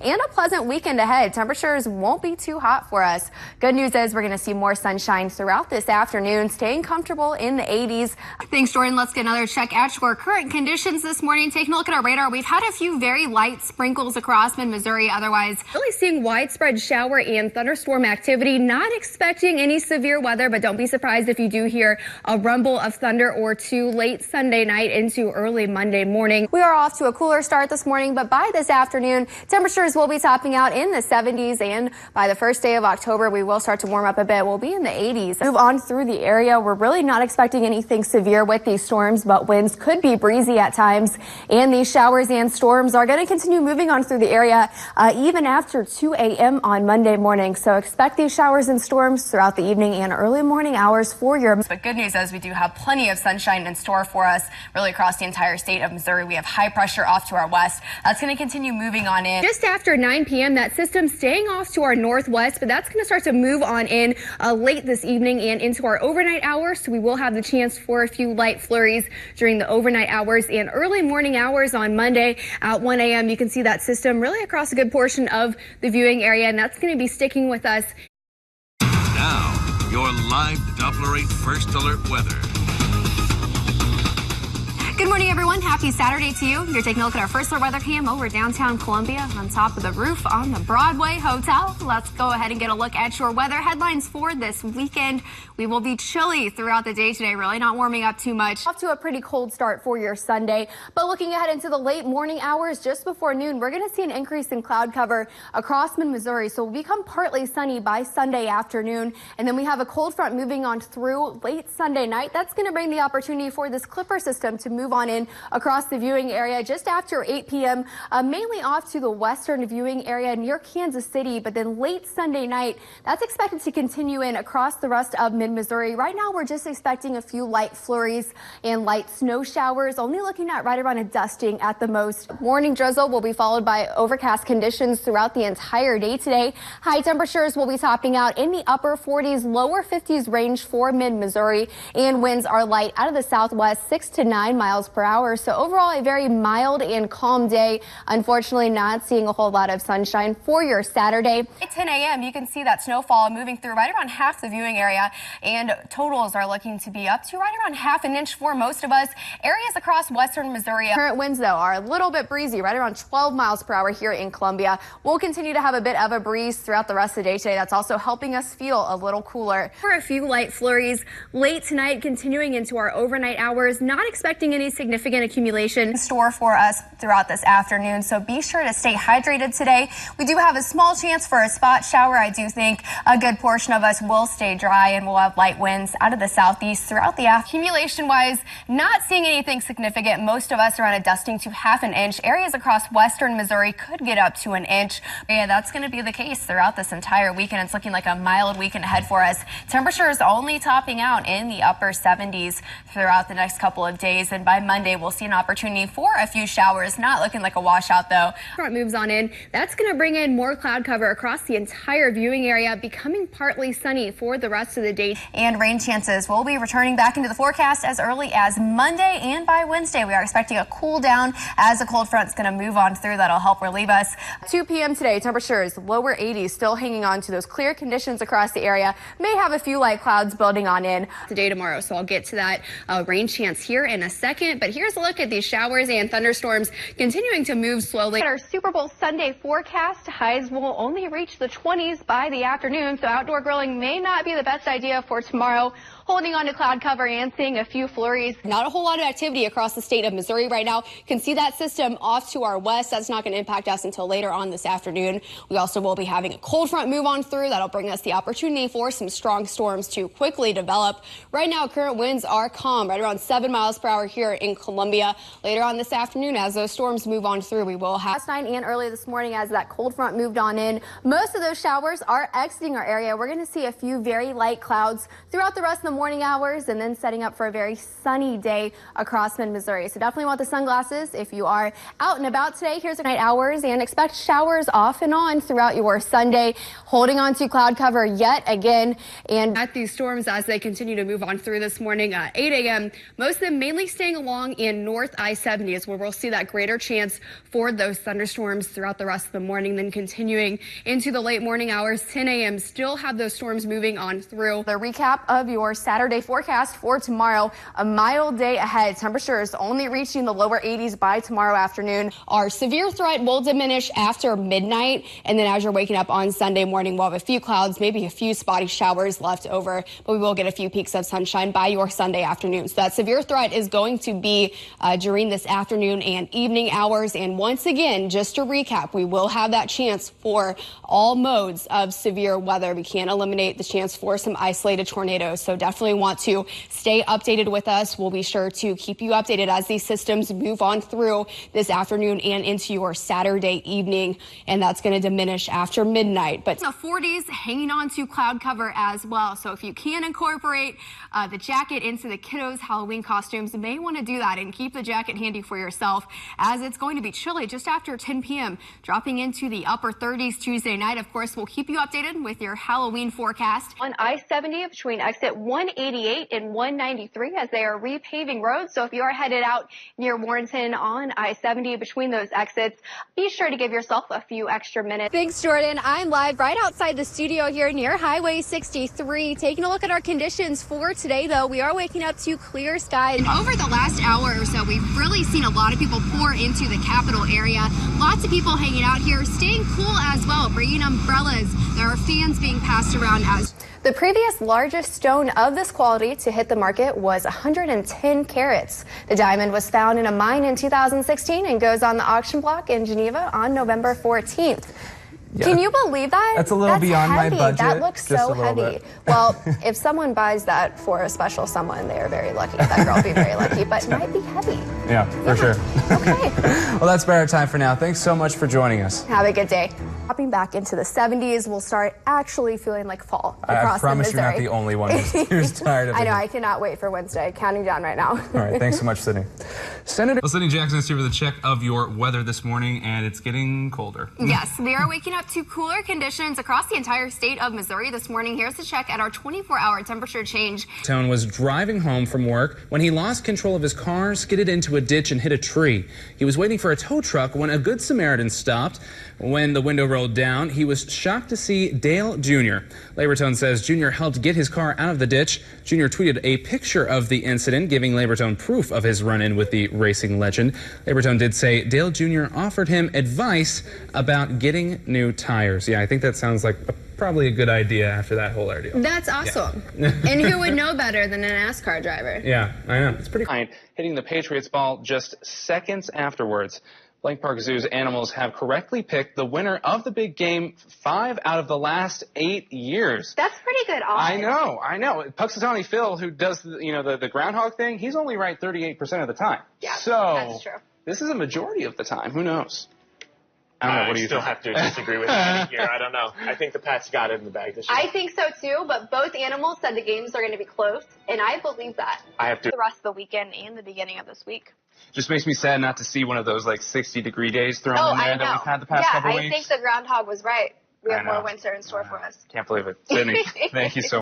and a pleasant weekend ahead. Temperatures won't be too hot for us. Good news is we're going to see more sunshine throughout this afternoon, staying comfortable in the 80s. Thanks, Jordan. Let's get another check at your current conditions this morning. Taking a look at our radar, we've had a few very light sprinkles across mid-Missouri. Otherwise, really seeing widespread shower and thunderstorm activity. Not expecting any severe weather, but don't be surprised if you do hear a rumble of thunder or two late Sunday night into early Monday morning. We are off to a cooler start this morning, but by this afternoon, temperatures will be topping out in the 70s, and by the first day of October, we will start to warm up a bit. We'll be in the 80s. Move on through the area. We're really not expecting anything severe with these storms, but winds could be breezy at times, and these showers and storms are going to continue moving on through the area even after 2 a.m. on Monday morning. So expect these showers and storms throughout the evening and early morning hours for your. But good news is we do have plenty of sunshine in store for us really across the entire state of Missouri. We have high pressure off to our west. That's going to continue moving on in. Just after 9 p.m. that system staying off to our northwest, but that's going to start to move on in late this evening and into our overnight hours. So we will have the chance for a few light flurries during the overnight hours and early morning hours on Monday at 1 a.m. You can see that system really across a good portion of the viewing area, and that's going to be sticking with us. Now, your live Doppler 8 First Alert weather. Good morning, everyone. Happy Saturday to you. You're taking a look at our first alert weather cam over downtown Columbia on top of the roof on the Broadway Hotel. Let's go ahead and get a look at your weather headlines for this weekend. We will be chilly throughout the day today, really not warming up too much. Off to a pretty cold start for your Sunday, but looking ahead into the late morning hours just before noon, we're going to see an increase in cloud cover across mid-Missouri. So we'll become partly sunny by Sunday afternoon, and then we have a cold front moving on through late Sunday night. That's going to bring the opportunity for this Clipper system to move on in across the viewing area just after 8 p.m. Mainly off to the western viewing area near Kansas City, but then late Sunday night, that's expected to continue in across the rest of mid-Missouri. Right now, we're just expecting a few light flurries and light snow showers, only looking at right around a dusting at the most. Morning drizzle will be followed by overcast conditions throughout the entire day today. High temperatures will be topping out in the upper 40s, lower 50s range for mid-Missouri, and winds are light out of the southwest, 6 to 9 miles per hour. So overall, a very mild and calm day. Unfortunately, not seeing a whole lot of sunshine for your Saturday. At 10 a.m., you can see that snowfall moving through right around half the viewing area, and totals are looking to be up to right around half an inch for most of us. Areas across western Missouri. Current winds, though, are a little bit breezy, right around 12 miles per hour here in Columbia. We'll continue to have a bit of a breeze throughout the rest of the day today. That's also helping us feel a little cooler. For a few light flurries late tonight, continuing into our overnight hours. Not expecting any significant accumulation in store for us throughout this afternoon, so be sure to stay hydrated today. We do have a small chance for a spot shower. I do think a good portion of us will stay dry, and we'll have light winds out of the southeast throughout the afternoon. Accumulation wise, not seeing anything significant. Most of us around a dusting to half an inch. Areas across western Missouri could get up to an inch. Yeah, that's going to be the case throughout this entire weekend. It's looking like a mild weekend ahead for us. Temperatures only topping out in the upper 70s throughout the next couple of days, and by Monday we'll see an opportunity for a few showers. Not looking like a washout though. Front moves on in. That's going to bring in more cloud cover across the entire viewing area, becoming partly sunny for the rest of the day. And rain chances will be returning back into the forecast as early as Monday, and by Wednesday we are expecting a cool down as a cold front's going to move on through. That'll help relieve us. 2 p.m. today, temperatures lower 80s, still hanging on to those clear conditions across the area. May have a few light clouds building on in today tomorrow, so I'll get to that rain chance here in a second. But here's a look at these showers and thunderstorms continuing to move slowly. Our Super Bowl Sunday forecast, highs will only reach the 20s by the afternoon, so outdoor grilling may not be the best idea for tomorrow. Holding on to cloud cover and seeing a few flurries. Not a whole lot of activity across the state of Missouri right now. Can see that system off to our west. That's not going to impact us until later on this afternoon. We also will be having a cold front move on through. That'll bring us the opportunity for some strong storms to quickly develop. Right now, current winds are calm, right around 7 miles per hour here in Columbia. Later on this afternoon, as those storms move on through, we will have last night and early this morning as that cold front moved on in. Most of those showers are exiting our area. We're going to see a few very light clouds throughout the rest of the morning hours, and then setting up for a very sunny day across mid-Missouri. So definitely want the sunglasses if you are out and about today. Here's the night hours, and expect showers off and on throughout your Sunday. Holding on to cloud cover yet again, and at these storms as they continue to move on through this morning. 8 a.m. most of them mainly staying along and north I-70 is where we'll see that greater chance for those thunderstorms throughout the rest of the morning, then continuing into the late morning hours. 10 a.m. still have those storms moving on through. The recap of your Saturday forecast for tomorrow: a mild day ahead. Temperatures only reaching the lower 80s by tomorrow afternoon. Our severe threat will diminish after midnight, and then as you're waking up on Sunday morning, we'll have a few clouds, maybe a few spotty showers left over, but we will get a few peaks of sunshine by your Sunday afternoon. So that severe threat is going to be during this afternoon and evening hours. And once again, just to recap, we will have that chance for all modes of severe weather. We can't eliminate the chance for some isolated tornadoes, so definitely want to stay updated with us. We'll be sure to keep you updated as these systems move on through this afternoon and into your Saturday evening, and that's going to diminish after midnight. But the 40s hanging on to cloud cover as well, so if you can incorporate the jacket into the kiddos' Halloween costumes, you may want to do that and keep the jacket handy for yourself, as it's going to be chilly just after 10 p.m., dropping into the upper 30s Tuesday night. Of course, we'll keep you updated with your Halloween forecast. On I-70 between exit 188 and 193 as they are repaving roads. So if you are headed out near Warrenton on I-70 between those exits, be sure to give yourself a few extra minutes. Thanks, Jordan. I'm live right outside the studio here near Highway 63. Taking a look at our conditions for today, though, we are waking up to clear skies. Over the last hour or so, we've really seen a lot of people pour into the Capitol area. Lots of people hanging out here, staying cool as well, bringing umbrellas. There are fans being passed around as the previous largest stone of this quality to hit the market was 110 carats. The diamond was found in a mine in 2016 and goes on the auction block in Geneva on November 14th. Yeah. Can you believe that? That's a little beyond heavy. my budget. That looks so heavy. Well, if someone buys that for a special someone, they are very lucky. That girl will be very lucky, but it might be heavy. Yeah, for sure. Okay. Well, that's better time for now. Thanks so much for joining us. Have a good day. Hopping back into the 70s, we'll start actually feeling like fall across I promise the you're not the only one who's tired of it. I know. I cannot wait for Wednesday. Counting down right now. All right. Thanks so much, Sydney. Well, Sydney Jackson is here with a check of your weather this morning, and it's getting colder. Yes, we are waking up to cooler conditions across the entire state of Missouri this morning. Here's a check at our 24-hour temperature change. Tone was driving home from work when he lost control of his car, skidded into a ditch, and hit a tree. He was waiting for a tow truck when a Good Samaritan stopped. When the window rolled down, he was shocked to see Dale Jr. Labortone says Jr. helped get his car out of the ditch. Jr. tweeted a picture of the incident, giving Labortone proof of his run-in with the racing legend. Labortone did say Dale Jr. offered him advice about getting new tires. Yeah, I think that sounds like probably a good idea after that whole ordeal. That's awesome. Yeah. And who would know better than a NASCAR driver? Yeah, I know. It's pretty fine. Hitting the Patriots ball just seconds afterwards. Blank Park Zoo's animals have correctly picked the winner of the big game 5 out of the last 8 years. That's pretty good odds. I know. Puxatawny Phil, who does the groundhog thing, he's only right 38% of the time. Yeah, so that's true. This is a majority of the time. Who knows? I don't know. What do you still think? have to disagree with Annie here. I don't know. I think the Pats got it in the bag this year. I think so too, but both animals said the games are going to be close, and I believe that. I have to. The rest of the weekend and the beginning of this week. Just makes me sad not to see one of those 60-degree days thrown in there that we've had the past couple weeks. Yeah, I think the groundhog was right. We have more winter in store for us. Can't believe it. Sydney, thank you so much.